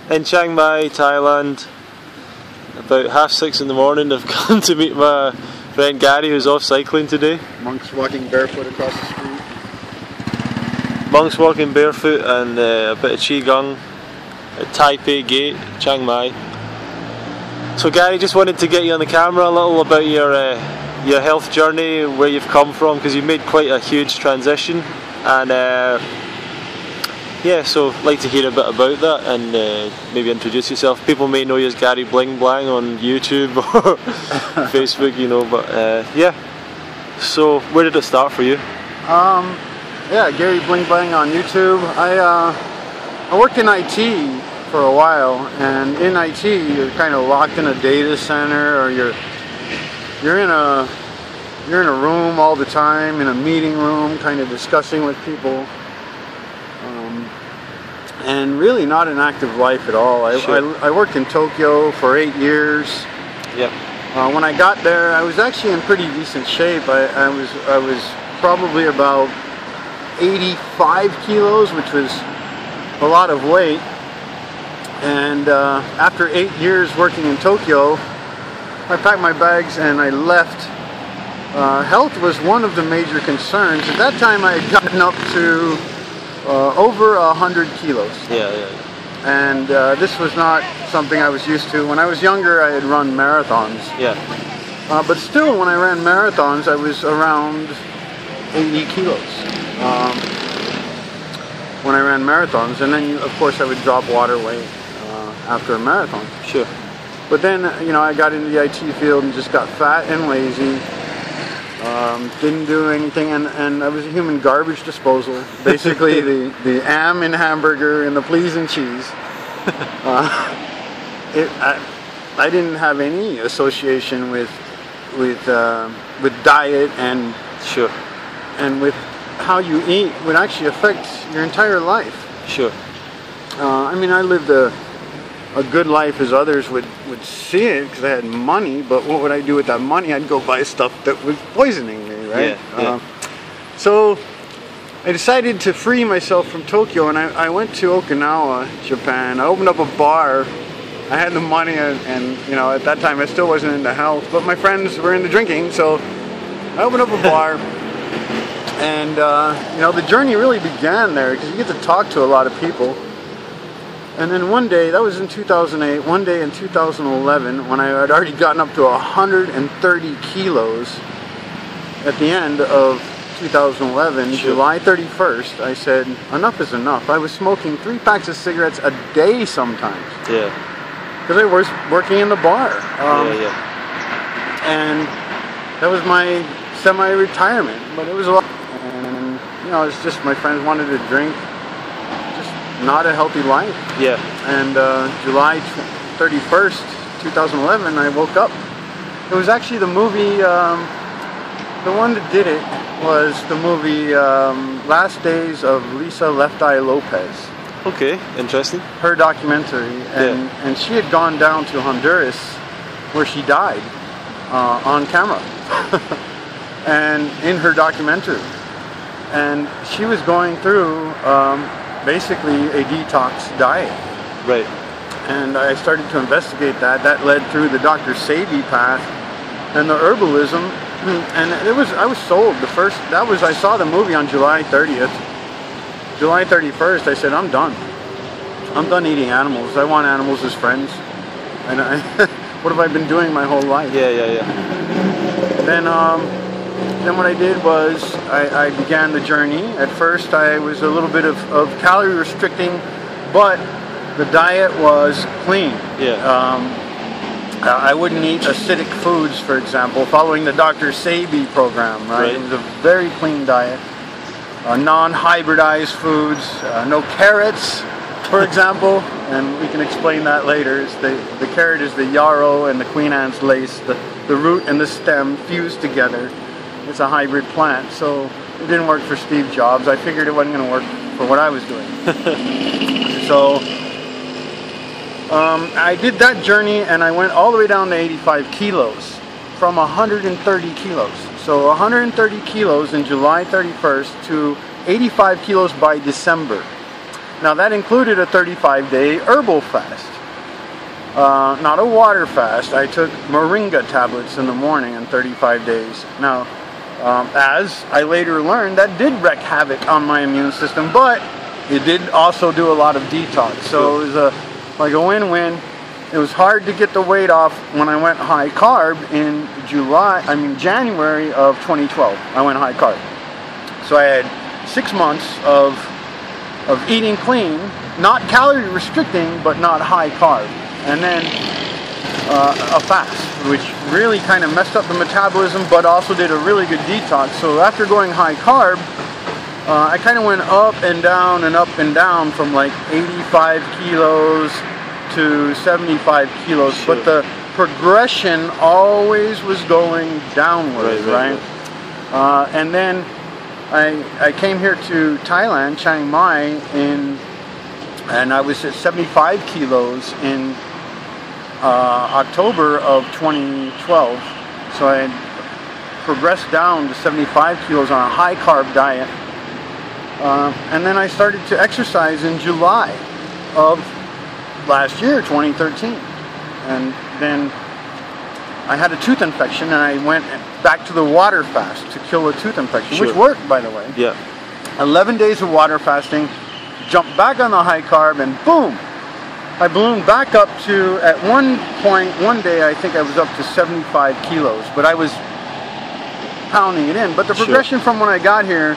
in Chiang Mai, Thailand. About 6:30 in the morning. I've come to meet my friend Gary, who's off cycling today. Monks walking barefoot across the street. Monks walking barefoot and a bit of Qigong at Taipei Gate, Chiang Mai. So Gary, just wanted to get you on the camera a little about your health journey, where you've come from, because you've made quite a huge transition, and yeah, so I'd like to hear a bit about that and maybe introduce yourself. People may know you as Gary Blingblang on YouTube or Facebook, you know, but yeah. So where did it start for you? Yeah, Gary Blingblang on YouTube. I worked in IT for a while, and in IT you're kind of locked in a data center, or you're in a room all the time, in a meeting room, kind of discussing with people, and really not an active life at all. I worked in Tokyo for 8 years. Yep. When I got there, I was actually in pretty decent shape. I was probably about 85 kilos, which was a lot of weight. And after 8 years working in Tokyo, I packed my bags and I left. Health was one of the major concerns. At that time I had gotten up to over 100 kilos. Yeah. And this was not something I was used to. When I was younger, I had run marathons. Yeah. But still, when I ran marathons, I was around 80 kilos. When I ran marathons, and then of course I would drop water weight after a marathon. Sure. But then, you know, I got into the IT field and just got fat and lazy. Didn't do anything, and I was a human garbage disposal. Basically, the am in hamburger and the please and cheese. I didn't have any association with diet and Sure. and with how you eat would actually affect your entire life. Sure. I mean, I lived a good life as others would see it, because I had money, but what would I do with that money? I'd go buy stuff that was poisoning me, right? Yeah. So I decided to free myself from Tokyo, and I went to Okinawa, Japan. I opened up a bar. I had the money, and you know, at that time I still wasn't into health, but my friends were into drinking, so I opened up a bar. And you know, the journey really began there, because you get to talk to a lot of people. And then one day, that was in 2008, one day in 2011, when I had already gotten up to 130 kilos, at the end of 2011, Sure. July 31st, I said, enough is enough. I was smoking 3 packs of cigarettes a day sometimes. Yeah. Because I was working in the bar. Yeah. And that was my semi-retirement, but it was a lot. And, you know, it's just my friends wanted to drink. Not a healthy life. Yeah. And July 31st, 2011, I woke up. It was actually the movie, the one that did it was the movie Last Days of Lisa Left Eye Lopez. Okay, interesting. Her documentary, and she had gone down to Honduras, where she died on camera, and in her documentary. And she was going through basically a detox diet. Right. And I started to investigate that. That led through the Dr. Sebi path and the herbalism. And I was sold. I saw the movie on July 30th. July 31st, I said, I'm done. I'm done eating animals. I want animals as friends. And what have I been doing my whole life? Yeah. Then what I did was I began the journey. At first I was a little bit of calorie restricting, but the diet was clean. Yeah. I wouldn't eat acidic foods, for example, following the Dr. Sebi program, right? It was a very clean diet. Non-hybridized foods, no carrots, for example, and we can explain that later. The carrot is the yarrow and the Queen Anne's lace, the root and the stem fused together. It's a hybrid plant, so it didn't work for Steve Jobs. I figured it wasn't going to work for what I was doing. So I did that journey, and I went all the way down to 85 kilos from 130 kilos. So 130 kilos in July 31st to 85 kilos by December. Now that included a 35-day herbal fast. Not a water fast. I took moringa tablets in the morning in 35 days. Now, as I later learned, that did wreak havoc on my immune system, but it did also do a lot of detox. So it was like a win-win. It was hard to get the weight off when I went high carb in January of 2012. I went high carb. So I had 6 months of eating clean, not calorie restricting, but not high carb. And then a fast, which really kind of messed up the metabolism, but also did a really good detox. So after going high carb, I kind of went up and down and up and down from like 85 kilos to 75 kilos, sure. But the progression always was going downwards, right? And then I came here to Thailand, Chiang Mai, and I was at 75 kilos in October of 2012. So I had progressed down to 75 kilos on a high carb diet. And then I started to exercise in July of last year, 2013. And then I had a tooth infection and I went back to the water fast to kill a tooth infection, sure. Which worked, by the way. Yeah. 11 days of water fasting, jumped back on the high carb, and boom! I ballooned back up to, at one point, one day, I think I was up to 75 kilos, but I was pounding it in. But the progression, sure. From when I got here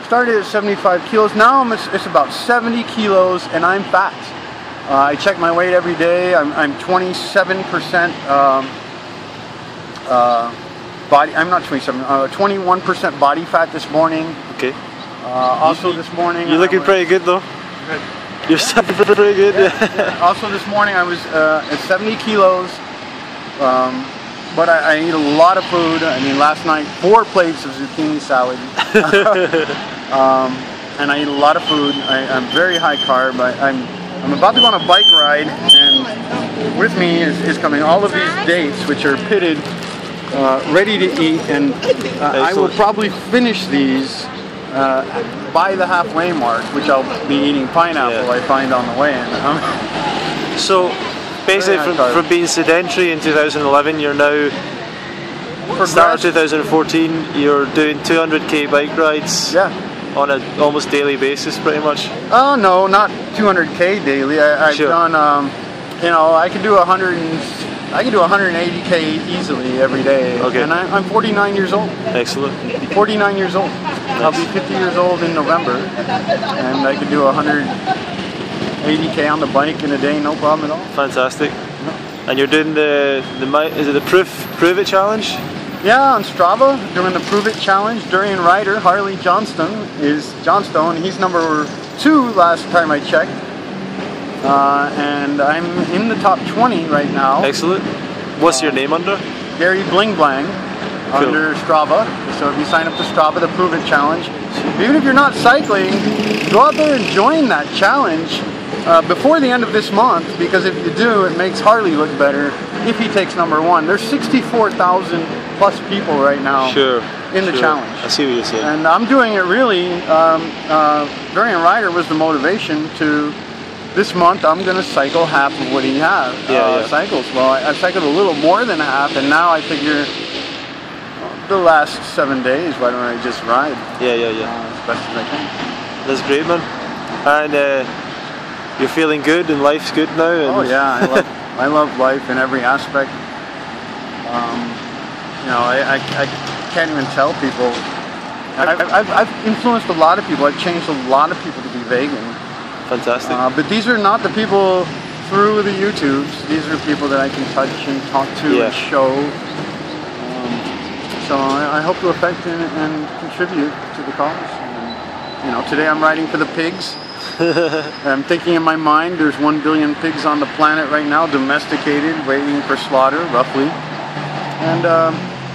started at 75 kilos. Now it's about 70 kilos, and I'm fat. I check my weight every day. I'm 27% body. I'm not 27. 21% body fat this morning. Okay. Also this morning. You're looking pretty good though. Good. You're stepping pretty good. Yeah. Also this morning I was at 70 kilos. But I eat a lot of food. I mean, last night 4 plates of zucchini salad. And I eat a lot of food. I'm very high carb. I'm about to go on a bike ride, and with me is coming all of these dates, which are pitted, ready to eat, and I will probably finish these by the halfway mark, which I'll be eating pineapple, I find on the way in. So basically from being sedentary in 2011, you're now, start of 2014, you're doing 200k bike rides. On an almost daily basis, pretty much. Oh no, not 200k daily. I've sure. Done, you know, I can do 180k easily every day. Okay. And I'm 49 years old. Excellent. 49 years old. Nice. I'll be 50 years old in November, and I can do 180k on the bike in a day, no problem at all. Fantastic. Yeah. And you're doing is it the Prove It challenge? Yeah, on Strava, doing the Prove It challenge. Durian rider Harley Johnstone. He's number 2 last time I checked. And I'm in the top 20 right now. Excellent. What's your name under? Gary Blingblang, cool. Under Strava. So if you sign up to Strava, the Prove It challenge. Even if you're not cycling, go out there and join that challenge before the end of this month, because if you do, it makes Harley look better if he takes number 1. There's 64,000 plus people right now in the challenge. I see what you're saying. And I'm doing it really, Durian Rider was the motivation to, this month I'm going to cycle half of what he has cycles. Well, I've cycled a little more than half, and now I figure the last 7 days, why don't I just ride? As best as I can. That's great, man. And you're feeling good and life's good now? And I love life in every aspect. You know, I can't even tell people. I've influenced a lot of people. I've changed a lot of people to be vegan. Fantastic. But these are not the people through the YouTubes. These are people that I can touch and talk to and show. So I hope to affect and contribute to the cause. And, you know, today I'm riding for the pigs. I'm thinking in my mind there's 1 billion pigs on the planet right now, domesticated, waiting for slaughter, roughly. And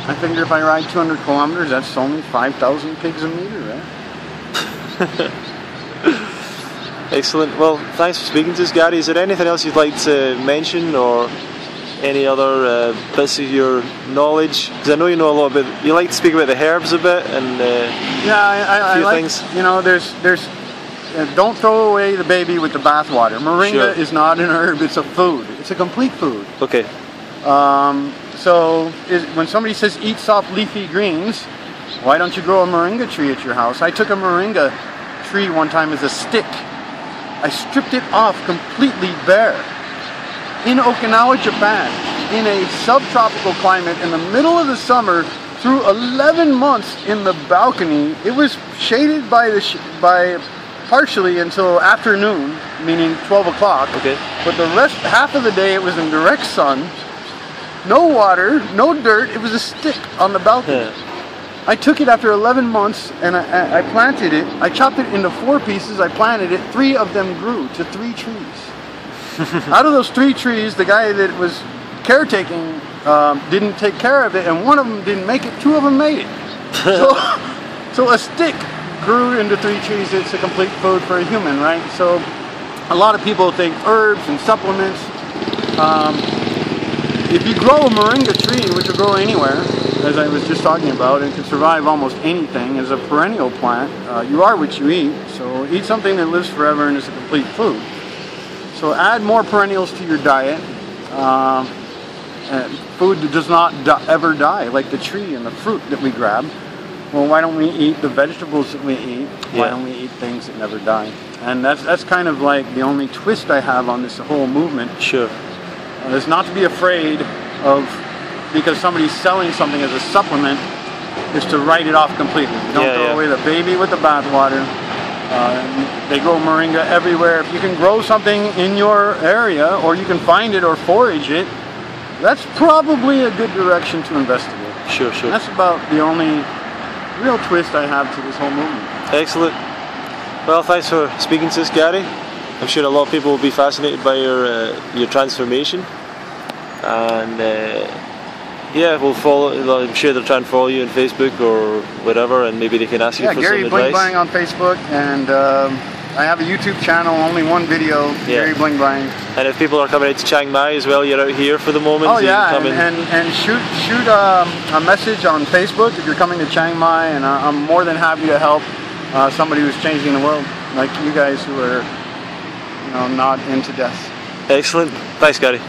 I figure if I ride 200 kilometers, that's only 5,000 pigs a meter, right? Excellent. Well, thanks for speaking to us, Gary. Is there anything else you'd like to mention, or any other bits of your knowledge? Because I know you know a lot about, you like to speak about the herbs a bit, and a few I like things. You know, there's don't throw away the baby with the bathwater. Moringa Sure. is not an herb, it's a food. It's a complete food. Okay. So when somebody says eat soft leafy greens, why don't you grow a moringa tree at your house? I took a moringa tree one time as a stick. I stripped it off completely bare in Okinawa, Japan, in a subtropical climate in the middle of the summer, through 11 months in the balcony. It was shaded by partially until afternoon, meaning 12 o'clock. Okay. But the rest, half of the day, it was in direct sun. No water, no dirt. It was a stick on the balcony. Yeah. I took it after 11 months and I planted it. I chopped it into 4 pieces. I planted it. 3 of them grew to 3 trees. Out of those 3 trees, the guy that was caretaking didn't take care of it, and 1 of them didn't make it. 2 of them made it. So a stick grew into 3 trees. It's a complete food for a human, right? So a lot of people think herbs and supplements. If you grow a moringa tree, which will grow anywhere, as I was just talking about, and can survive almost anything as a perennial plant, you are what you eat. So eat something that lives forever and is a complete food. So add more perennials to your diet. Food that does not ever die, like the tree and the fruit that we grab. Well, why don't we eat the vegetables that we eat? Why don't we eat things that never die? And that's kind of like the only twist I have on this whole movement. Sure. Is not to be afraid of, because somebody's selling something as a supplement, is to write it off completely. Don't throw away the baby with the bathwater. They grow moringa everywhere. If you can grow something in your area, or you can find it or forage it, that's probably a good direction to investigate. Sure, sure. And that's about the only real twist I have to this whole movement. Excellent. Well, thanks for speaking to us, Gary. I'm sure a lot of people will be fascinated by your transformation, and yeah, we'll follow. I'm sure they'll try and follow you on Facebook or whatever, and maybe they can ask you for Gary some advice. Blingblang on Facebook, and I have a YouTube channel, only 1 video, Gary Blingblang. And if people are coming out to Chiang Mai as well, you're out here for the moment. Oh so yeah, you can come and shoot a message on Facebook if you're coming to Chiang Mai, and I'm more than happy to help somebody who's changing the world, like you guys who are, not into death. Excellent. Thanks, Gary.